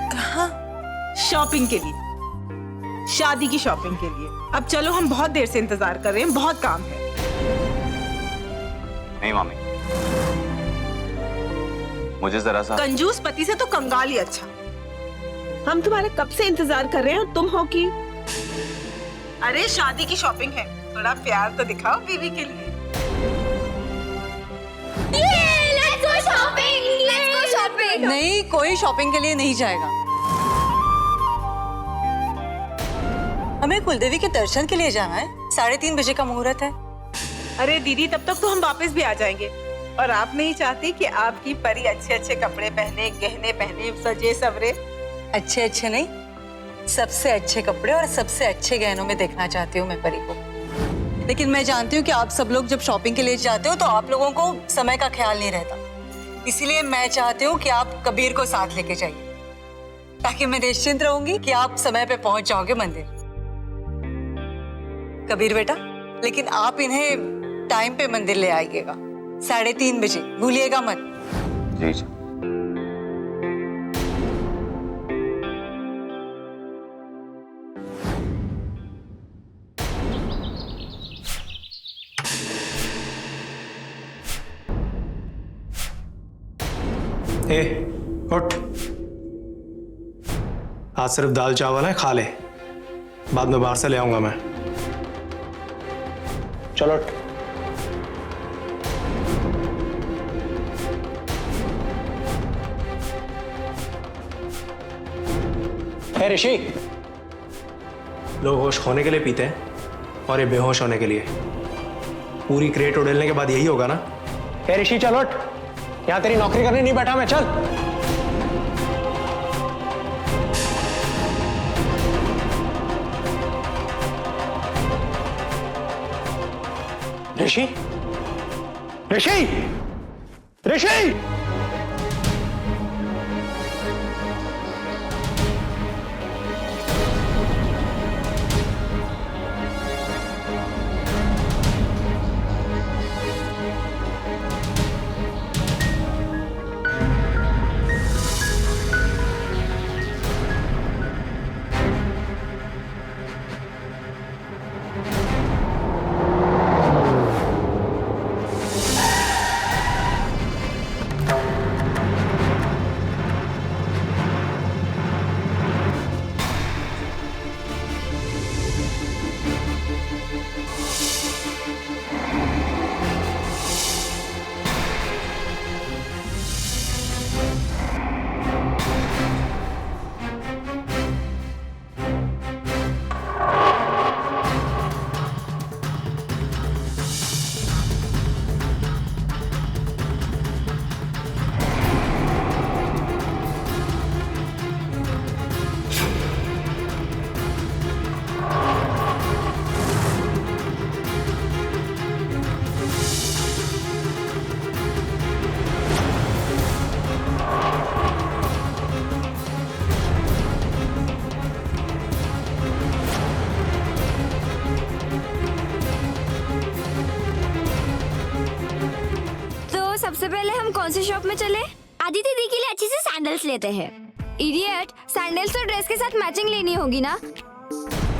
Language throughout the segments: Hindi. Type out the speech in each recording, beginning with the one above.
कहाँ? शॉपिंग के लिए, शादी की शॉपिंग के लिए। अब चलो, हम बहुत देर से इंतजार कर रहे हैं, बहुत काम है। नहीं मामी, मुझे जरा सा। कंजूस पति से तो कंगाल ही अच्छा। हम तुम्हारे कब से इंतजार कर रहे हैं और तुम हो कि अरे शादी की शॉपिंग है, थोड़ा प्यार तो दिखाओ बीवी के लिए। Let's go shopping. नहीं, कोई शॉपिंग के लिए नहीं जाएगा। हमें कुलदेवी के दर्शन के लिए जाना है, 3:30 बजे का मुहूर्त है। अरे दीदी, तब तक तो हम वापस भी आ जाएंगे। और आप नहीं चाहती कि आपकी परी अच्छे अच्छे कपड़े पहने, गहने पहने, सजे सवरे? अच्छे अच्छे नहीं, सबसे अच्छे कपड़े और सबसे अच्छे गहनों में देखना चाहती हूँ मैं परी को। लेकिन मैं जानती हूँ कि आप सब लोग जब शॉपिंग के लिए जाते हो तो आप लोगों को समय का ख्याल नहीं रहता। इसीलिए मैं चाहती हूँ कि आप कबीर को साथ लेके जाइए, ताकि मैं निश्चिंत रहूंगी कि आप समय पे पहुंच जाओगे मंदिर। कबीर बेटा, लेकिन आप इन्हें टाइम पे मंदिर ले आइएगा, 3:30 बजे, भूलिएगा मत। जी जी। ए, उठ। आज सिर्फ दाल चावल है, खा ले, बाद में बाहर से ले आऊंगा मैं। चलो उठ। ए ऋषि, लोग होश खोने के लिए पीते हैं और ये बेहोश होने के लिए। पूरी क्रेट उड़ेलने के बाद यही होगा ना? ए ऋषि चल उठ, यहां तेरी नौकरी करने नहीं बैठा मैं, चल। ऋषि, ऋषि, ऋषि! सबसे पहले हम कौन सी शॉप में चले? आदिति दी के लिए अच्छी से सैंडल्स लेते हैं। इडियट, सैंडल्स तो ड्रेस के साथ मैचिंग लेनी होगी ना।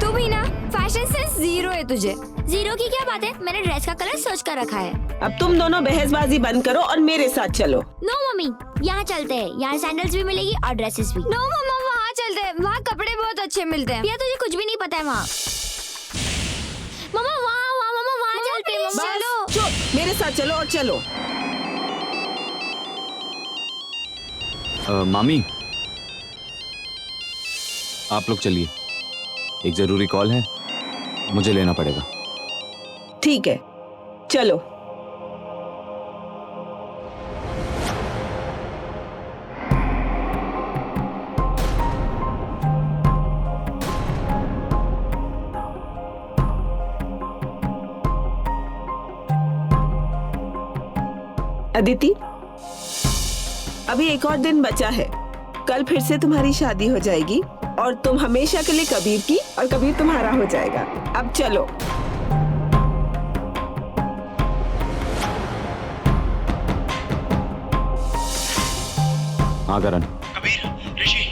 तू भी ना, फैशन सेंस जीरो है तुझे। जीरो की क्या बात है, मैंने ड्रेस का कलर सोच कर रखा है। अब तुम दोनों बहसबाजी बंद करो और मेरे साथ चलो। नो मम्मी, यहाँ चलते हैं, यहाँ सैंडल्स भी मिलेगी और ड्रेसेस भी। नो मम्मा, वहाँ चलते हैं, वहाँ कपड़े बहुत अच्छे मिलते हैं। या तुझे कुछ भी नहीं पता है वहाँ। मम्मा वहाँ चलते हैं। मम्मा चलो, चुप, मेरे साथ चलो और चलो। मामी, आप लोग चलिए, एक जरूरी कॉल है, मुझे लेना पड़ेगा। ठीक है, चलो। अदिति, अभी एक और दिन बचा है, कल फिर से तुम्हारी शादी हो जाएगी और तुम हमेशा के लिए कबीर की और कबीर तुम्हारा हो जाएगा। अब चलो। हाँ करण। कबीर, ऋषि,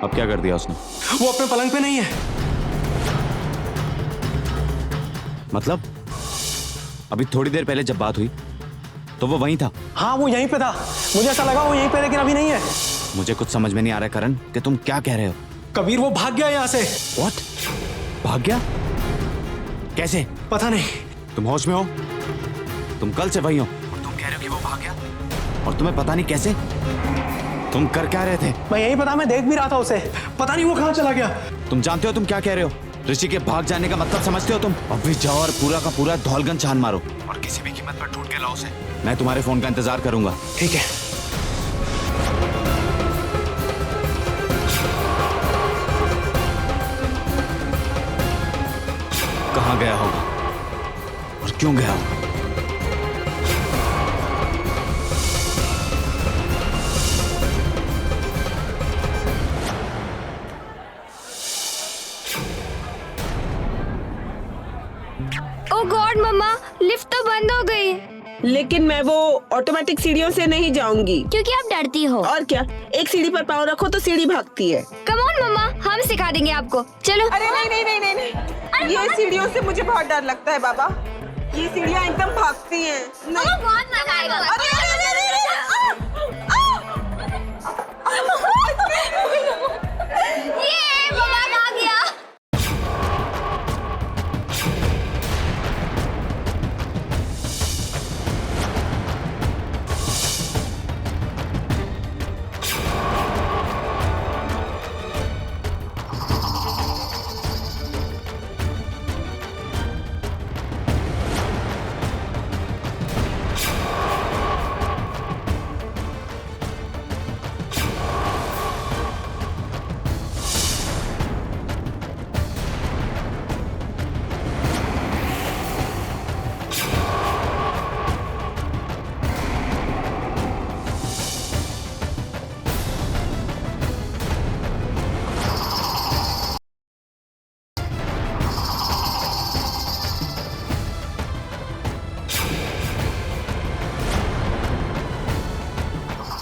अब क्या कर दिया उसने? वो अपने पलंग पे नहीं है। मतलब अभी थोड़ी देर पहले जब बात हुई तो वो वहीं था। हाँ वो यहीं पे था, मुझे ऐसा लगा वो यहीं पे, लेकिन अभी नहीं है। मुझे कुछ समझ में नहीं आ रहा है करण कि तुम क्या कह रहे हो। कबीर वो भाग गया यहाँ से। What? भाग गया? कैसे? पता नहीं। तुम होश में हो? तुम कल से वही हो और तुम कह रहे हो कि वो भाग गया और तुम्हें पता नहीं कैसे? तुम कर क्या रहे थे? मैं यही पता, मैं देख भी रहा था उसे, पता नहीं वो कहाँ चला गया। तुम जानते हो तुम क्या कह रहे हो? ऋषि के भाग जाने का मतलब समझते हो तुम? अभी जाओ और पूरा का पूरा धौलगन छान मारो और किसी भी कीमत पर ढूंढ के लाओ उसे। मैं तुम्हारे फोन का इंतजार करूंगा। ठीक है। कहाँ गया होगा और क्यों गया होगा? ओ गॉड मम्मा, लिफ्ट तो बंद हो गई। लेकिन मैं वो ऑटोमेटिक सीढ़ियों से नहीं जाऊंगी। क्योंकि आप डरती हो। और क्या, एक सीढ़ी पर पाँव रखो तो सीढ़ी भागती है। कम ऑन मम्मा, हम सिखा देंगे आपको। चलो। अरे नहीं नहीं नहीं नहीं, नहीं। ये सीढ़ियों से मुझे बहुत डर लगता है बाबा। ये सीढ़ियाँ एकदम भागती हैं। मम्मा बहुत मजा आएगा। अरे अरे अरे अरे ये मम्मा आ गया।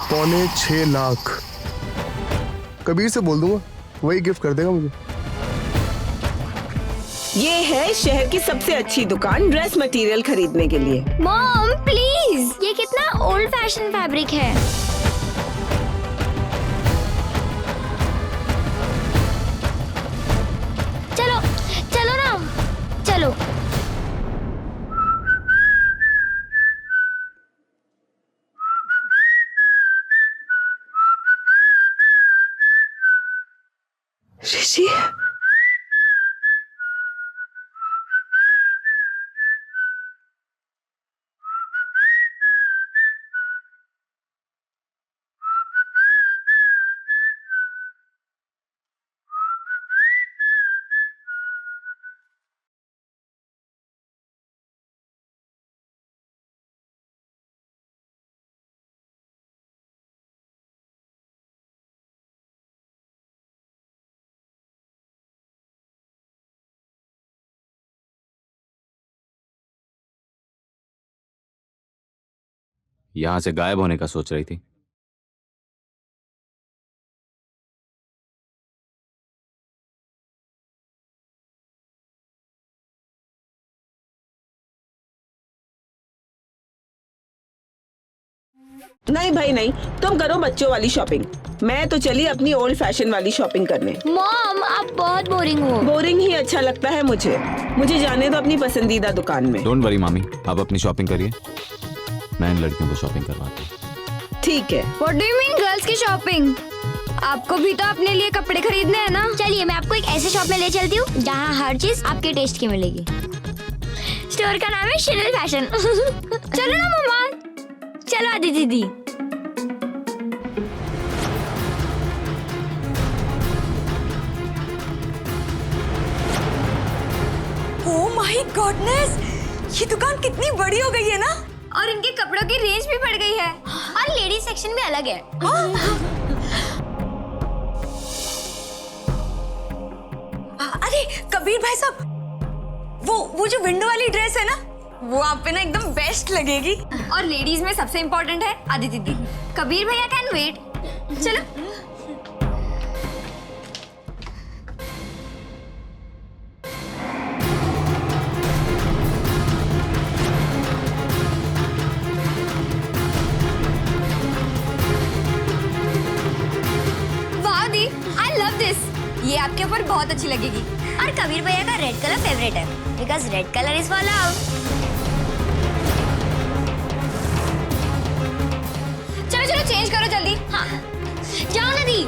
पौने 6 लाख। कबीर से बोल दूंगा, वही गिफ्ट कर देगा मुझे। ये है शहर की सबसे अच्छी दुकान ड्रेस मटेरियल खरीदने के लिए। मॉम प्लीज, ये कितना ओल्ड फैशन फैब्रिक है। चलो चलो ना, चलो। ऋषि, यहां से गायब होने का सोच रही थी? नहीं भाई नहीं, तुम करो बच्चों वाली शॉपिंग। मैं तो चली अपनी ओल्ड फैशन वाली शॉपिंग करने। मॉम आप बहुत बोरिंग हो। बोरिंग ही अच्छा लगता है मुझे। मुझे जाने दो अपनी पसंदीदा दुकान में। डोंट वरी मामी, आप अपनी शॉपिंग करिए, मैं इन लड़कियों को शॉपिंग करवाता हूँ। ठीक है। What do you mean girls की शॉपिंग? आपको भी तो अपने लिए कपड़े खरीदने हैं ना। चलिए मैं आपको एक ऐसे शॉप में ले चलती हूँ जहाँ हर चीज आपके टेस्ट की मिलेगी। स्टोर का नाम है शिनल फैशन। चलो ना मम्मा, चलो आदि दीदी। ओह माय गॉडनेस, ये दुकान कितनी बड़ी हो गई है ना। और इनके कपड़ों की रेंज भी बढ़ गई है और लेडीज सेक्शन भी अलग है। अरे कबीर भाई साहब, वो जो विंडो वाली ड्रेस है ना, वो आप पे ना एकदम बेस्ट लगेगी। और लेडीज में सबसे इम्पोर्टेंट है आदि दीदी। कबीर भैया कैन वेट। चलो अच्छी लगेगी। और कबीर भैया का रेड कलर फेवरेट है, because red colour is for love. चलो चलो चेंज करो जल्दी। हाँ जाओ ना दी।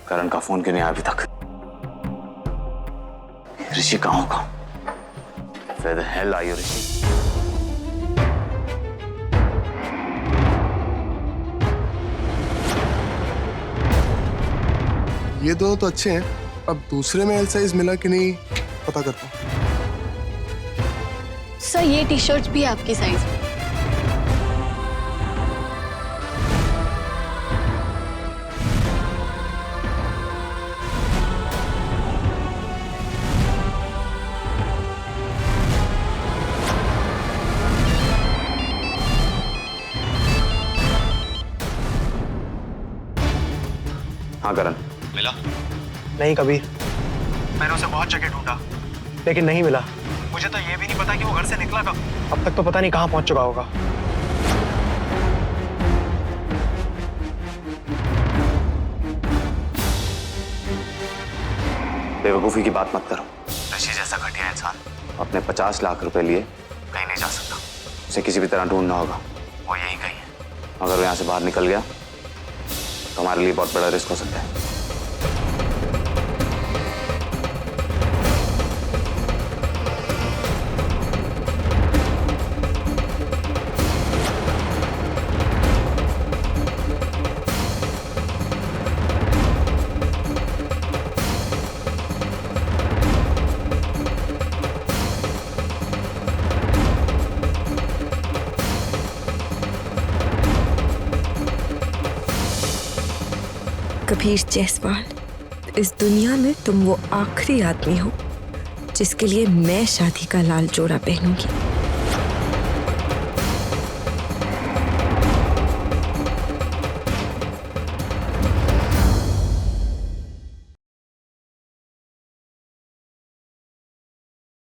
करण का फोन क्यों नहीं आया अभी तक? ऋषि कहाँ होगा? Where the hell are you, ऋषि? ये दोनों तो अच्छे हैं, अब दूसरे में एल साइज मिला कि नहीं पता करता हूँ। सर ये टी शर्ट भी आपकी साइज में। हाँ करण, मिला? नहीं कबीर, मैंने उसे बहुत जगह ढूंढा लेकिन नहीं मिला। मुझे तो ये भी नहीं पता कि वो घर से निकला कब। अब तक तो पता नहीं कहाँ पहुंच चुका होगा। बेवकूफी की बात मत करो। ऋषि जैसा घटिया इंसान अपने 50 लाख रुपए लिए कहीं नहीं जा सकता। उसे किसी भी तरह ढूंढना होगा। वो यहीं कहीं है। अगर वो यहाँ से बाहर निकल गया तो हमारे लिए बहुत बड़ा रिस्क हो सकता है। कबीर जायसवाल, इस दुनिया में तुम वो आखिरी आदमी हो जिसके लिए मैं शादी का लाल जोड़ा पहनूंगी।